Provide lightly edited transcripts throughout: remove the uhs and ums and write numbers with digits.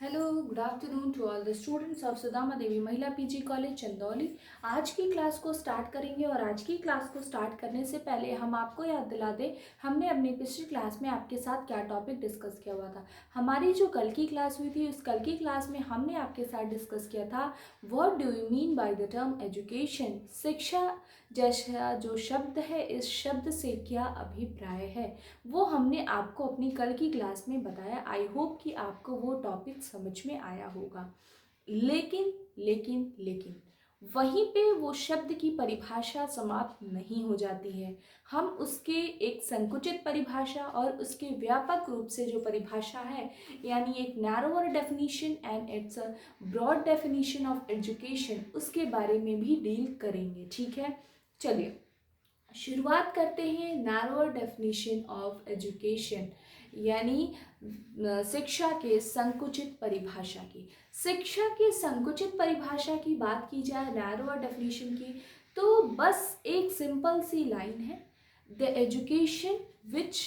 Hello, good afternoon to all the students of Sudama Devi Mahila PG college Chandauli. आज की class को start करेंगे और आज की क्लास को स्टार्ट करने से पहले हम आपको याद दिला दें हमने अपनी पिछली क्लास में आपके साथ क्या टॉपिक डिस्कस किया हुआ था। हमारी जो कल की क्लास हुई थी उस कल की क्लास में हमने आपके साथ डिस्कस किया था what do you mean by the term education, शिक्षा जैसा जो शब्द है इस शब्द से क्या अभिप्राय है, वो हमने आपको अपनी कल की क्लास में बताया। आई होप कि आपको वो टॉपिक समझ में आया होगा। लेकिन लेकिन लेकिन वहीं पे वो शब्द की परिभाषा समाप्त नहीं हो जाती है। हम उसके एक संकुचित परिभाषा और उसके व्यापक रूप से जो परिभाषा है, यानी एक narrower definition and it's a broad definition of education, उसके बारे में भी डील करेंगे। ठीक है, चलिए शुरुआत करते हैं नैरोअर डेफिनेशन ऑफ एजुकेशन, यानी शिक्षा के संकुचित परिभाषा की। शिक्षा की संकुचित परिभाषा की बात की जाए नैरोअर डेफिनेशन की, तो बस एक सिंपल सी लाइन है, the education which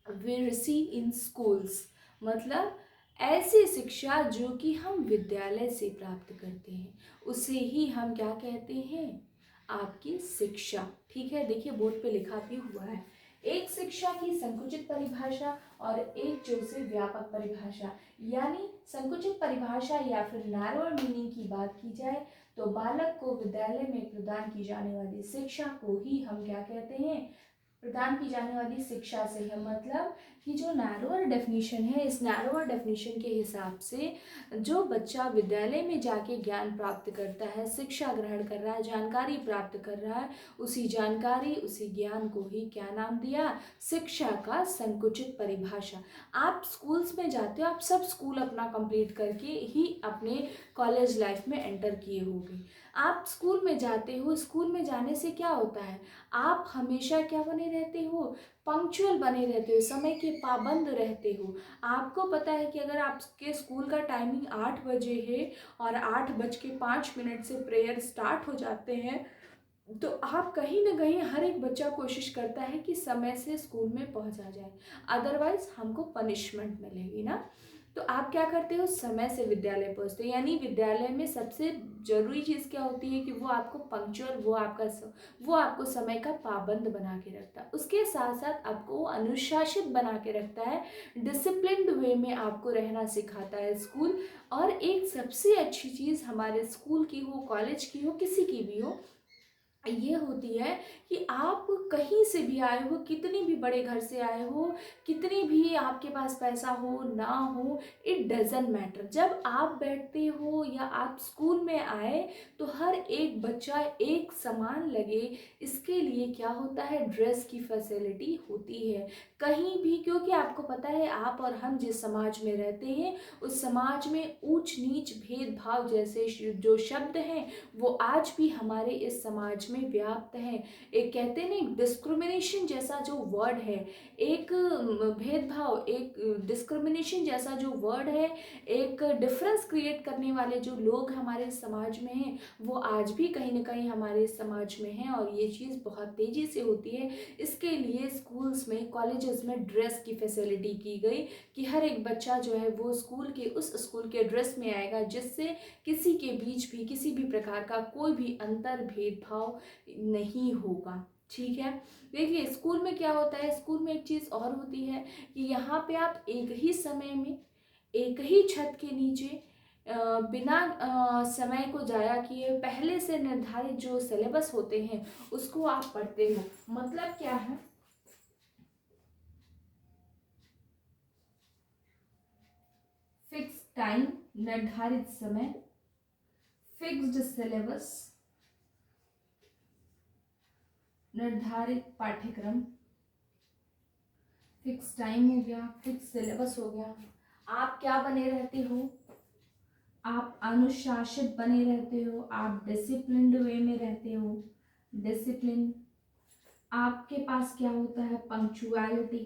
we receive in schools, मतलब ऐसी शिक्षा जो कि हम विद्यालय से प्राप्त करते हैं उसे ही हम क्या कहते हैं, आपकी शिक्षा। ठीक है, देखिए बोर्ड पे लिखा भी हुआ है, एक शिक्षा की संकुचित परिभाषा और एक जो से व्यापक परिभाषा। यानी संकुचित परिभाषा या फिर नैरोअर मीनिंग की बात की जाए तो बालक को विद्यालय में प्रदान की जाने वाली शिक्षा को ही हम क्या कहते हैं, प्रदान की जाने वाली शिक्षा से है। मतलब कि जो नैरोअर डेफिनेशन है, इस नैरोअर डेफिनेशन के हिसाब से जो बच्चा विद्यालय में जाके ज्ञान प्राप्त करता है, शिक्षा ग्रहण कर रहा है, जानकारी प्राप्त कर रहा है, उसी जानकारी उसी ज्ञान को ही क्या नाम दिया, शिक्षा का संकुचित परिभाषा। आप स्कूल्स में जाते हो, आप सब स्कूल अपना कंप्लीट करके ही अपने कॉलेज लाइफ में एंटर किए होंगे। आप स्कूल में जाते हो, स्कूल में जाने से क्या होता है, आप हमेशा क्या बने रहते हो, पंक्चुअल बने रहते हो, समय के पाबंद रहते हो। आपको पता है कि अगर आपके स्कूल का टाइमिंग 8 बजे है और 8:05 से प्रेयर स्टार्ट हो जाते हैं, तो आप कहीं ना कहीं हर एक बच्चा कोशिश करता है कि समय से स्कूल में पहुंचा जाए, अदरवाइज हमको पनिशमेंट मिलेगी ना। तो आप क्या करते हो, समय से विद्यालय पहुंचते हो। यानी विद्यालय में सबसे जरूरी चीज़ क्या होती है कि वो आपको पंक्चुअल, वो आपको समय का पाबंद बना के रखता है। उसके साथ साथ आपको वो अनुशासित बना के रखता है, डिसिप्लिन्ड वे में आपको रहना सिखाता है स्कूल। और एक सबसे अच्छी चीज़ हमारे स्कूल की हो, कॉलेज की हो, किसी की भी हो, ये होती है कि आप कहीं से भी आए हो, कितनी भी बड़े घर से आए हो, कितनी भी आपके पास पैसा हो ना हो, इट डजेंट मैटर। जब आप बैठते हो या आप स्कूल में आए तो हर एक बच्चा एक समान लगे, इसके लिए क्या होता है, ड्रेस की फैसिलिटी होती है कहीं भी। क्योंकि आपको पता है आप और हम जिस समाज में रहते हैं उस समाज में ऊंच नीच भेदभाव जैसे जो शब्द हैं वो आज भी हमारे इस समाज में व्याप्त है। एक कहते हैं ना, डिस्क्रिमिनेशन जैसा जो वर्ड है, एक भेदभाव, एक डिस्क्रिमिनेशन जैसा जो वर्ड है, एक डिफरेंस क्रिएट करने वाले जो लोग हमारे समाज में हैं वो आज भी कहीं ना कहीं हमारे समाज में हैं। और ये चीज़ बहुत तेज़ी से होती है। इसके लिए स्कूल्स में, कॉलेजेस में ड्रेस की फैसिलिटी की गई कि हर एक बच्चा जो है वो स्कूल के, उस स्कूल के ड्रेस में आएगा जिससे किसी के बीच भी किसी भी प्रकार का कोई भी अंतर भेदभाव नहीं होगा। ठीक है, देखिए स्कूल में क्या होता है, स्कूल में एक चीज़ और होती है कि यहाँ पे आप एक ही समय में एक ही छत के नीचे बिना समय को जाया किए पहले से निर्धारित जो सिलेबस होते हैं उसको आप पढ़ते हो। मतलब क्या है, फिक्स टाइम, निर्धारित समय, फिक्स्ड सिलेबस, निर्धारित पाठ्यक्रम, फिक्स टाइम हो गया, फिक्स सिलेबस हो गया। आप क्या बने रहते हो, आप अनुशासित बने रहते हो, आप डिसिप्लिन्ड वे में रहते हो, डिसिप्लिन। आपके पास क्या होता है, पंक्चुअलिटी,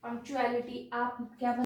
पंक्चुअलिटी आप क्या